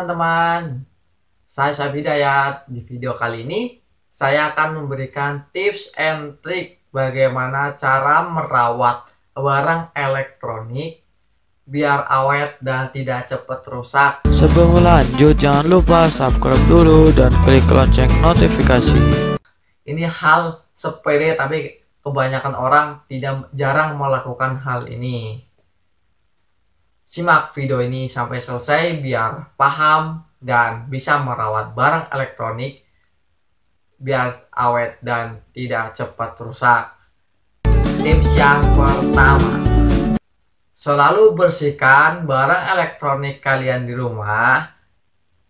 teman-teman, saya Syaf Hidayat. Di video kali ini, saya akan memberikan tips and trik bagaimana cara merawat barang elektronik biar awet dan tidak cepat rusak. Sebelum lanjut, jangan lupa subscribe dulu dan klik lonceng notifikasi. Ini hal sepele tapi kebanyakan orang jarang melakukan hal ini. Simak video ini sampai selesai biar paham dan bisa merawat barang elektronik biar awet dan tidak cepat rusak. Tips yang pertama, selalu bersihkan barang elektronik kalian di rumah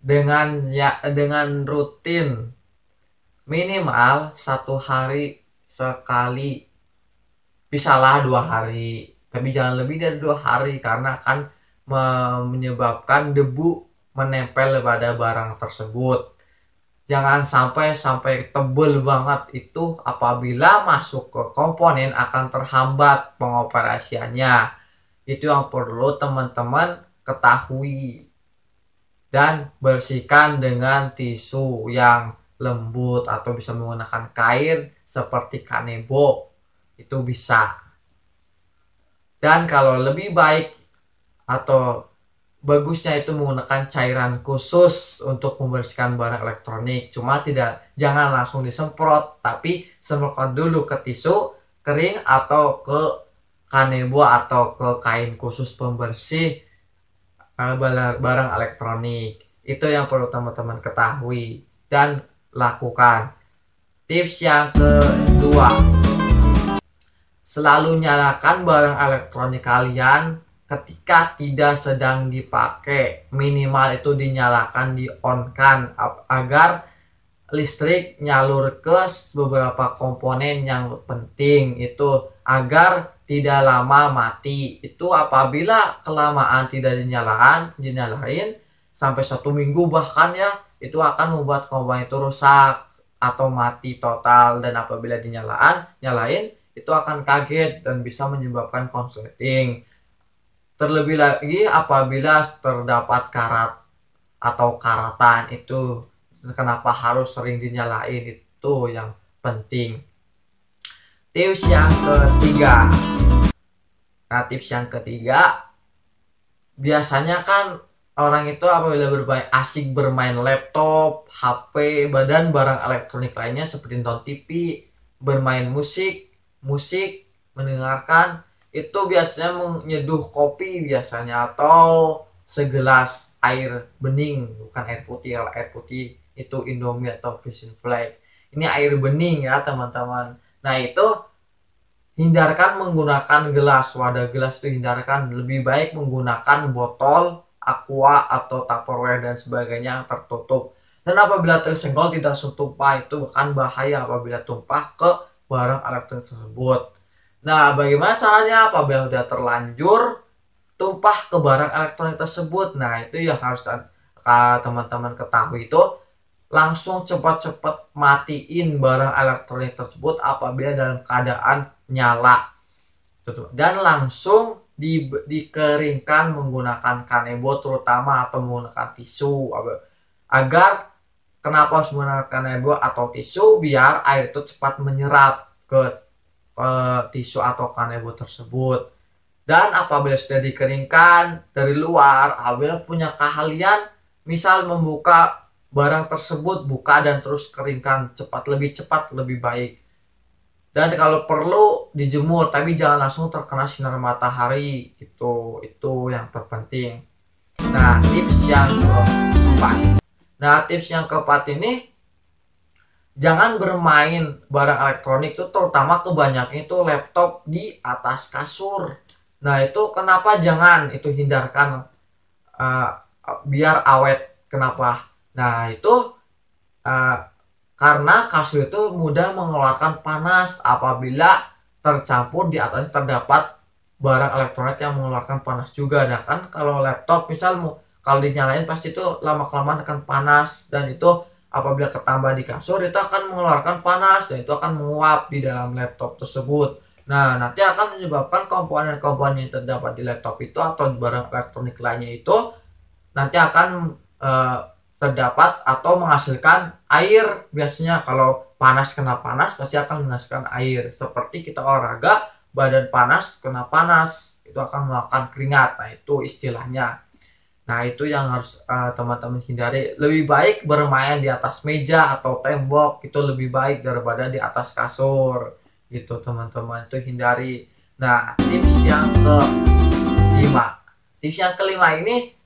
dengan rutin, minimal 1 hari sekali, bisalah 2 hari, tapi jangan lebih dari 2 hari karena akan menyebabkan debu menempel pada barang tersebut. Jangan sampai tebel banget, itu apabila masuk ke komponen akan terhambat pengoperasiannya. Itu yang perlu teman-teman ketahui. Dan bersihkan dengan tisu yang lembut atau bisa menggunakan kain seperti kanebo, itu bisa. Dan kalau lebih baik atau bagusnya itu menggunakan cairan khusus untuk membersihkan barang elektronik. Cuma jangan langsung disemprot, tapi semprotkan dulu ke tisu kering atau ke kanebo atau ke kain khusus pembersih barang elektronik. Itu yang perlu teman-teman ketahui dan lakukan. Tips yang kedua, selalu nyalakan barang elektronik kalian ketika tidak sedang dipakai. Minimal itu dinyalakan, di on kan, agar listrik nyalur ke beberapa komponen yang penting, itu agar tidak lama mati. Itu apabila kelamaan tidak dinyalain sampai 1 minggu bahkan ya, itu akan membuat komponen itu rusak atau mati total. Dan apabila nyalain itu akan kaget dan bisa menyebabkan konsleting. Terlebih lagi apabila terdapat karat atau karatan, itu kenapa harus sering dinyalain, itu yang penting. Tips yang ketiga. Nah, tips yang ketiga, biasanya kan orang itu apabila asik bermain laptop, HP, dan barang elektronik lainnya seperti nonton TV, bermain musik, mendengarkan, itu biasanya menyeduh kopi biasanya atau segelas air bening, bukan air putih. Kalau air putih itu Indomie atau Frisian Flag. Ini air bening ya teman-teman. Nah, itu hindarkan menggunakan gelas, wadah gelas itu hindarkan. Lebih baik menggunakan botol aqua atau tupperware dan sebagainya yang tertutup. Dan apabila tersenggol tidak tumpah, itu akan bahaya apabila tumpah ke barang elektronik tersebut. Nah, bagaimana caranya apabila sudah terlanjur tumpah ke barang elektronik tersebut? Nah, itu yang harus teman-teman ketahui, itu langsung cepat-cepat matiin barang elektronik tersebut apabila dalam keadaan nyala. Dan langsung dikeringkan menggunakan kanebo terutama atau menggunakan tisu. Agar kenapa harus menggunakan kanebo atau tisu? Biar air itu cepat menyerap ke tisu atau kanebo tersebut. Dan apabila sudah dikeringkan dari luar, apabila punya keahlian misal membuka barang tersebut, buka dan terus keringkan lebih cepat lebih baik. Dan kalau perlu dijemur, tapi jangan langsung terkena sinar matahari, itu yang terpenting. Nah, tips yang keempat ini, jangan bermain barang elektronik itu, terutama kebanyakan itu laptop, di atas kasur. Nah, itu kenapa jangan, itu hindarkan biar awet. Kenapa? Nah, itu karena kasur itu mudah mengeluarkan panas apabila tercampur di atasnya terdapat barang elektronik yang mengeluarkan panas juga. Nah, kan kalau laptop misal kalau dinyalain pasti itu lama-kelamaan akan panas, dan itu apabila ketambah di kasur itu akan mengeluarkan panas dan itu akan menguap di dalam laptop tersebut. Nah, nanti akan menyebabkan komponen-komponen yang terdapat di laptop itu atau barang elektronik lainnya itu nanti akan eh, terdapat atau menghasilkan air. Biasanya kalau panas kena panas pasti akan menghasilkan air. Seperti kita olahraga, badan panas kena panas, itu akan mengeluarkan keringat. Nah, itu istilahnya. Nah, itu yang harus teman-teman hindari. Lebih baik bermain di atas meja atau tembok, itu lebih baik daripada di atas kasur. Gitu teman-teman, itu hindari. Nah, tips yang kelima. Tips yang kelima ini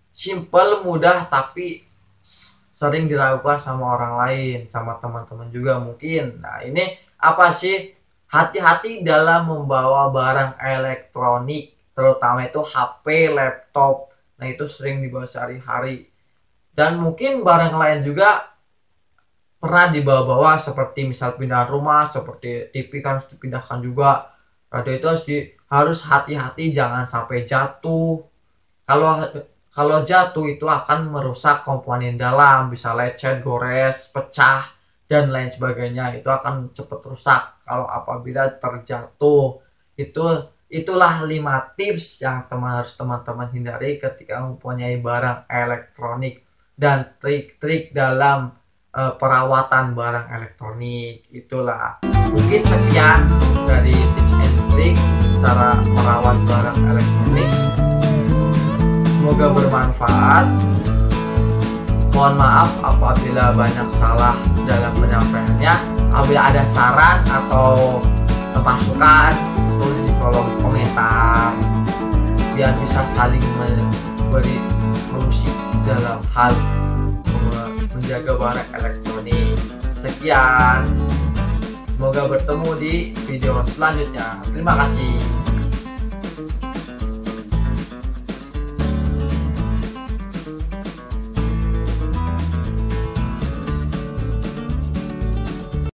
simple, mudah, tapi sering diragukan sama orang lain, sama teman-teman juga mungkin. Nah, ini apa sih? Hati-hati dalam membawa barang elektronik, terutama itu HP, laptop. Nah, itu sering dibawa sehari-hari. Dan mungkin barang lain juga pernah dibawa-bawa, seperti misal pindah rumah, seperti TV kan harus dipindahkan juga. Radio itu harus hati-hati, jangan sampai jatuh. Kalau jatuh itu akan merusak komponen dalam, bisa lecet, gores, pecah, dan lain sebagainya. Itu akan cepat rusak kalau apabila terjatuh. Itulah 5 tips yang harus teman-teman hindari ketika mempunyai barang elektronik, dan trik-trik dalam perawatan barang elektronik. Itulah mungkin sekian dari tips and trik cara merawat barang elektronik. Semoga bermanfaat. Mohon maaf apabila banyak salah dalam penyampaiannya. Apabila ada saran atau masukan, tulis di kolom komentar biar bisa saling memberi solusi dalam hal menjaga barang elektronik. Sekian, semoga bertemu di video selanjutnya. Terima kasih.